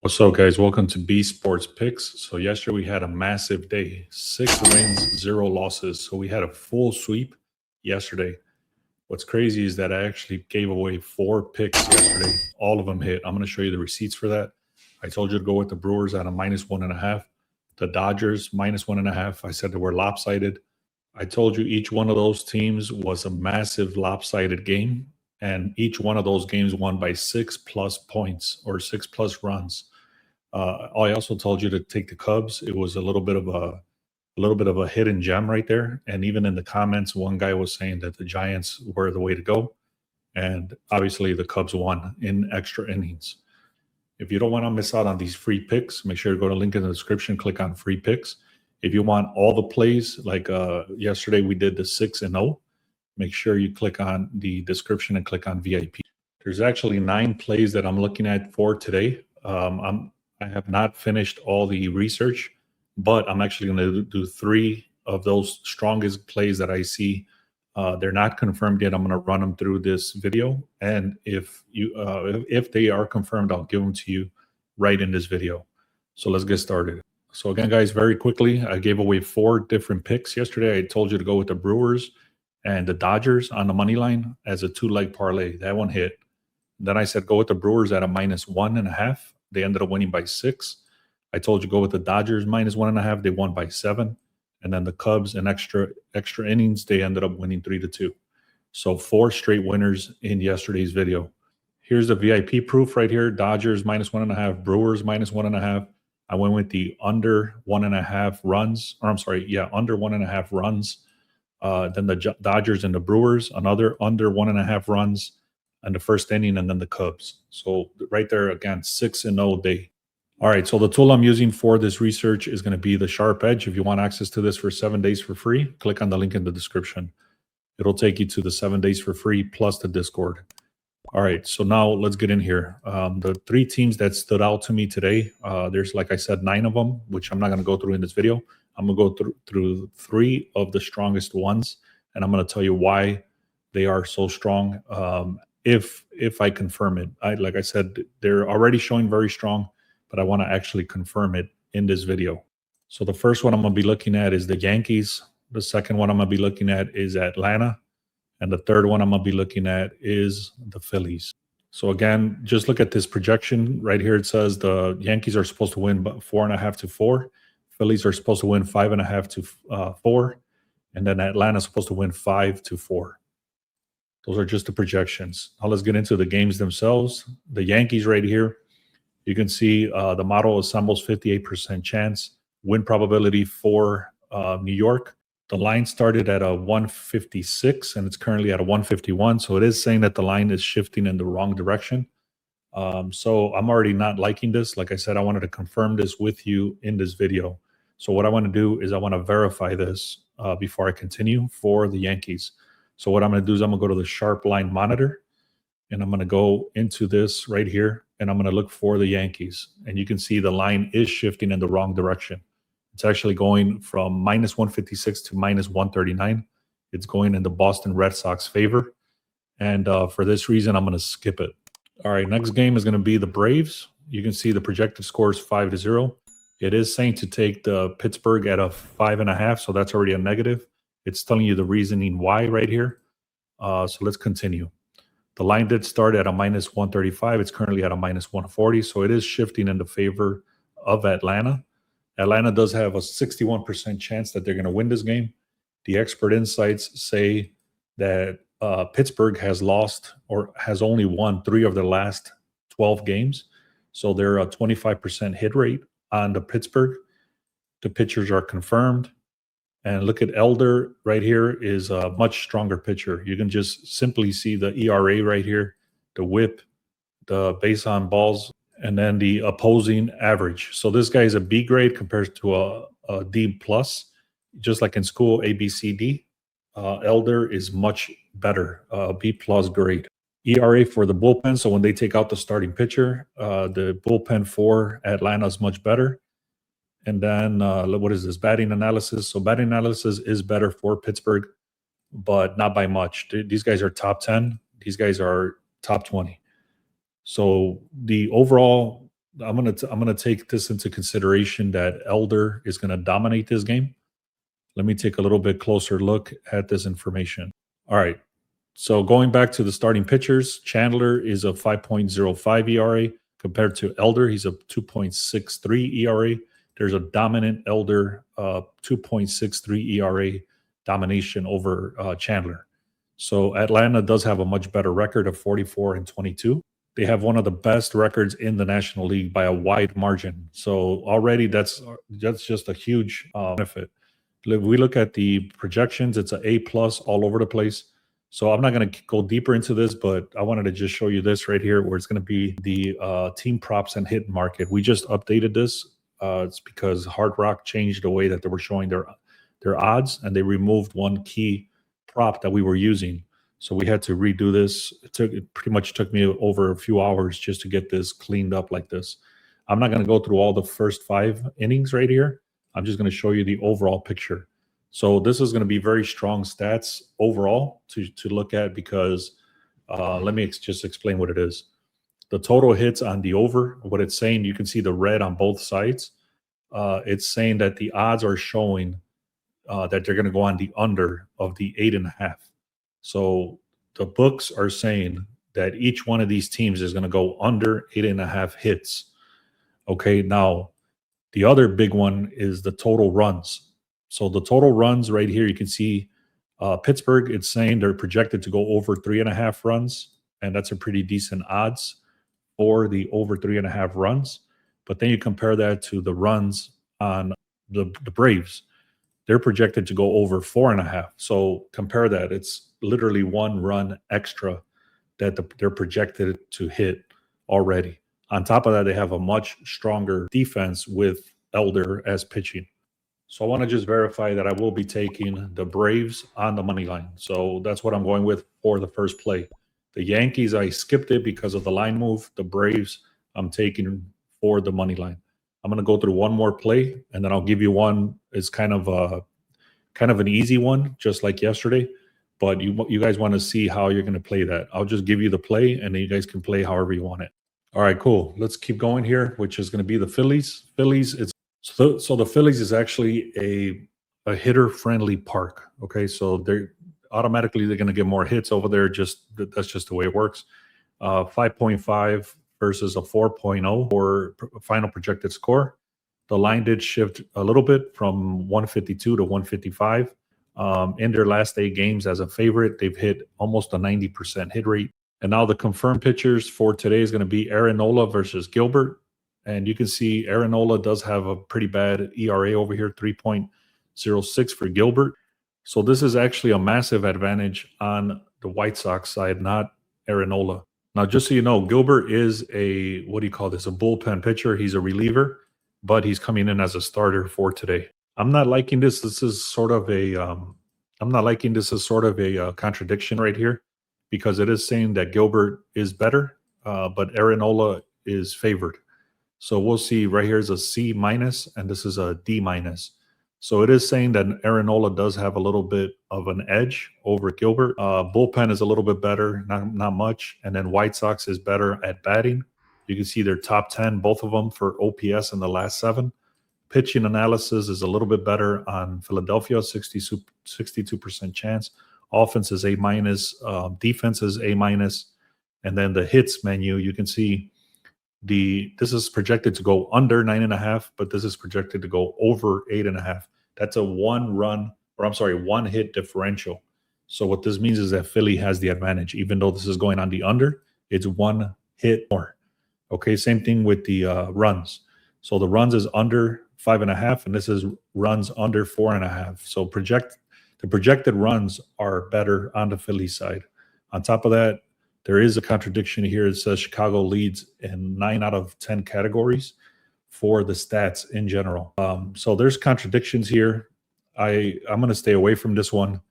What's up, guys? Welcome to B Sports Picks. So yesterday we had a massive day, 6 wins, 0 losses. So we had a full sweep yesterday. What's crazy is that I actually gave away 4 picks yesterday. All of them hit. I'm going to show you the receipts for that. I told you to go with the Brewers at a -1.5, the Dodgers -1.5. I said they were lopsided. I told you each one of those teams was a massive lopsided game, and each one of those games won by 6+ points or 6+ runs. I also told you to take the Cubs. It was a little bit of a hidden gem right there. And even in the comments, one guy was saying that the Giants were the way to go. And obviously, the Cubs won in extra innings. If you don't want to miss out on these free picks, make sure to go to the link in the description, click on free picks. If you want all the plays, like yesterday we did the 6-0, make sure you click on the description and click on VIP. There's actually 9 plays that I'm looking at for today. I have not finished all the research, but I'm actually going to do 3 of those strongest plays that I see. They're not confirmed yet. I'm going to run them through this video, and if they are confirmed, I'll give them to you right in this video. So let's get started. So again, guys, very quickly, I gave away 4 different picks yesterday. I told you to go with the Brewers and the Dodgers on the money line as a 2-leg parlay. That one hit. Then I said go with the Brewers at a -1.5. They ended up winning by 6. I told you go with the Dodgers -1.5. They won by 7. And then the Cubs in extra innings, they ended up winning 3-2. So 4 straight winners in yesterday's video. Here's the VIP proof right here. Dodgers -1.5, Brewers -1.5. I went with the under 1.5 runs, or I'm sorry, yeah, under 1.5 runs. Then the Dodgers and the Brewers, another under 1.5 runs in the first inning, and then the Cubs. So right there again, 6-0 day. All right, so the tool I'm using for this research is going to be the Sharp Edge. If you want access to this for 7 days for free, click on the link in the description. It'll take you to the 7 days for free plus the Discord. All right, so now let's get in here. The 3 teams that stood out to me today, there's, like I said, 9 of them, which I'm not going to go through in this video. I'm going to go through 3 of the strongest ones, and I'm going to tell you why they are so strong. If I confirm it, like I said, they're already showing very strong, but I want to actually confirm it in this video. So the first one I'm going to be looking at is the Yankees. The second one I'm going to be looking at is Atlanta. And the third one I'm going to be looking at is the Phillies. So again, just look at this projection right here. It says the Yankees are supposed to win 4.5 to 4. Phillies are supposed to win 5.5 to 4. And then Atlanta's supposed to win 5 to 4. Those are just the projections. Now let's get into the games themselves. The Yankees right here, you can see the model assembles 58% chance. Win probability for New York. The line started at a 156 and it's currently at a 151. So it is saying that the line is shifting in the wrong direction. So I'm already not liking this. Like I said, I wanted to confirm this with you in this video. So what I want to do is I want to verify this before I continue for the Yankees. So what I'm going to do is I'm going to go to the Sharp Line Monitor, and I'm going to go into this right here, and I'm going to look for the Yankees. And you can see the line is shifting in the wrong direction. It's actually going from -156 to -139. It's going in the Boston Red Sox favor. And for this reason, I'm going to skip it. All right, next game is going to be the Braves. You can see the projected score is 5-0. It is saying to take the Pittsburgh at a 5.5, so that's already a negative. It's telling you the reasoning why right here. So let's continue. The line did start at a -135. It's currently at a -140, so it is shifting in the favor of Atlanta. Atlanta does have a 61% chance that they're going to win this game. The expert insights say that Pittsburgh has lost or has only won 3 of their last 12 games. So they're a 25% hit rate on the Pittsburgh. The pitchers are confirmed. And look at Elder right here is a much stronger pitcher. You can just simply see the ERA right here, the whip, the base on balls, and then the opposing average. So this guy is a B grade compared to a D plus, just like in school, A, B, C, D. Elder is much better, B plus grade. ERA for the bullpen. So when they take out the starting pitcher, the bullpen for Atlanta is much better. And then what is this? Batting analysis. So batting analysis is better for Pittsburgh, but not by much. These guys are top 10. These guys are top 20. So the overall I'm gonna take this into consideration that Elder is gonna dominate this game. Let me take a little bit closer look at this information. All right. So going back to the starting pitchers, Chandler is a 5.05 ERA compared to Elder. He's a 2.63 ERA. There's a dominant Elder 2.63 ERA domination over Chandler. So Atlanta does have a much better record of 44-22. They have one of the best records in the National League by a wide margin. So already that's just a huge benefit. If we look at the projections, it's an A+ all over the place. So I'm not going to go deeper into this, but I wanted to just show you this right here where it's going to be the team props and hit market. We just updated this. It's because Hard Rock changed the way that they were showing their odds, and they removed one key prop that we were using. So we had to redo this. It pretty much took me over a few hours just to get this cleaned up like this. I'm not going to go through all the first 5 innings right here. I'm just going to show you the overall picture. So this is going to be very strong stats overall to look at because let me just explain what it is. The total hits on the over, what it's saying, you can see the red on both sides. It's saying that the odds are showing that they're going to go on the under of the 8.5. So the books are saying that each one of these teams is going to go under 8.5 hits. Okay, now the other big one is the total runs. So the total runs right here, you can see Pittsburgh, it's saying they're projected to go over 3.5 runs, and that's a pretty decent odds for the over 3.5 runs. But then you compare that to the runs on the Braves. They're projected to go over 4.5. So compare that. It's literally 1 run extra that they're projected to hit already. On top of that, they have a much stronger defense with Elder as pitching. So I want to just verify that I will be taking the Braves on the money line. So that's what I'm going with for the first play. The Yankees, I skipped it because of the line move. The Braves, I'm taking for the money line. I'm going to go through one more play, and then I'll give you one. It's kind of an easy one, just like yesterday. But you guys want to see how you're going to play that. I'll just give you the play, and then you guys can play however you want it. All right, cool. Let's keep going here, which is going to be the Phillies. So the Phillies is actually a hitter-friendly park. Okay, so they're going to get more hits over there. That's just the way it works. 5.5 versus a 4.0 for final projected score. The line did shift a little bit from 152 to 155. In their last 8 games as a favorite, they've hit almost a 90% hit rate. And now the confirmed pitchers for today is going to be Aaron Nola versus Gilbert. And you can see Aaron Nola does have a pretty bad ERA over here, 3.06 for Gilbert. So this is actually a massive advantage on the White Sox side, not Aaron Nola. Now, just so you know, Gilbert is a bullpen pitcher. He's a reliever, but he's coming in as a starter for today. I'm not liking this. This is sort of a contradiction right here, because it is saying that Gilbert is better, but Aaron Nola is favored. So we'll see. Right here is a C-, and this is a D-. So it is saying that Aaron Nola does have a little bit of an edge over Gilbert. Bullpen is a little bit better, not much. And then White Sox is better at batting. You can see their top 10, both of them, for OPS in the last 7. Pitching analysis is a little bit better on Philadelphia, 62% chance. Offense is A-, defense is A-. And then the hits menu, you can see this is projected to go under 9.5, but this is projected to go over 8.5. That's a 1 hit differential. So what this means is that Philly has the advantage. Even though this is going on the under, it's 1 hit more. Okay, same thing with the runs. So the runs is under 5.5, and this is runs under 4.5. So the projected runs are better on the Philly side. On top of that, there is a contradiction here. It says Chicago leads in 9 out of 10 categories for the stats in general. So there's contradictions here. I'm going to stay away from this one.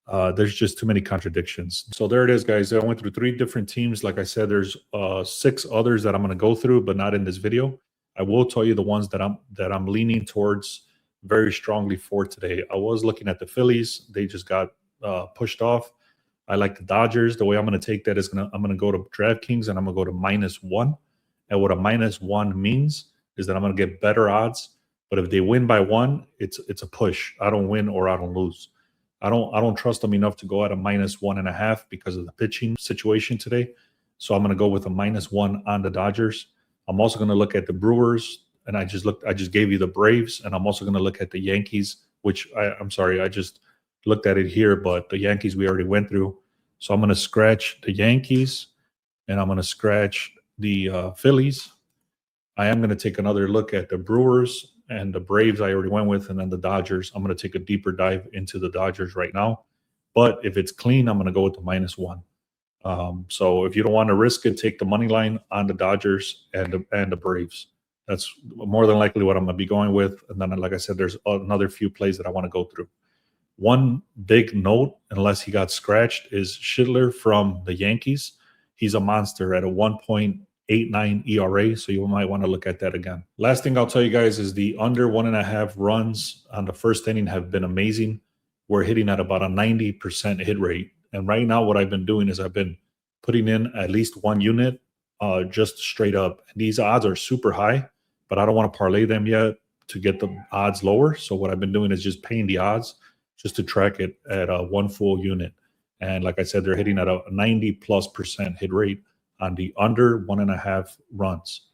There's just too many contradictions. So there it is, guys. I went through 3 different teams. Like I said, there's 6 others that I'm going to go through, but not in this video. I will tell you the ones that I'm leaning towards very strongly for today. I was looking at the Phillies. They just got pushed off. I like the Dodgers. The way I'm going to take that is I'm going to go to DraftKings, and I'm going to go to -1. And what a -1 means is that I'm going to get better odds. But if they win by 1, it's a push. I don't win or I don't lose. I don't trust them enough to go at a -1.5 because of the pitching situation today. So I'm going to go with a -1 on the Dodgers. I'm also going to look at the Brewers, and I just gave you the Braves, and I'm also going to look at the Yankees, which I'm sorry, I just looked at it here, but the Yankees we already went through. So I'm going to scratch the Yankees, and I'm going to scratch the Phillies. I am going to take another look at the Brewers and the Braves I already went with, and then the Dodgers. I'm going to take a deeper dive into the Dodgers right now. But if it's clean, I'm going to go with the -1. So if you don't want to risk it, take the money line on the Dodgers and the Braves. That's more than likely what I'm going to be going with. And then, like I said, there's another few plays that I want to go through. One big note, unless he got scratched, is Schindler from the Yankees. He's a monster at a 1.89 ERA, so you might want to look at that again. Last thing I'll tell you guys is the under 1.5 runs on the first inning have been amazing. We're hitting at about a 90% hit rate. And right now what I've been doing is I've been putting in at least one unit just straight up. And these odds are super high, but I don't want to parlay them yet to get the odds lower. So what I've been doing is just paying the odds just to track it at one full unit. And like I said, they're hitting at a 90+% hit rate on the under 1.5 runs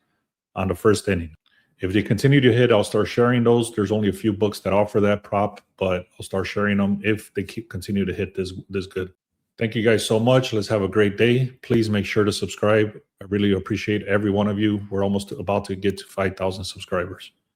on the first inning. If they continue to hit, I'll start sharing those. There's only a few books that offer that prop, but I'll start sharing them if they continue to hit this good. Thank you guys so much. Let's have a great day. Please make sure to subscribe. I really appreciate every one of you. We're almost about to get to 5,000 subscribers.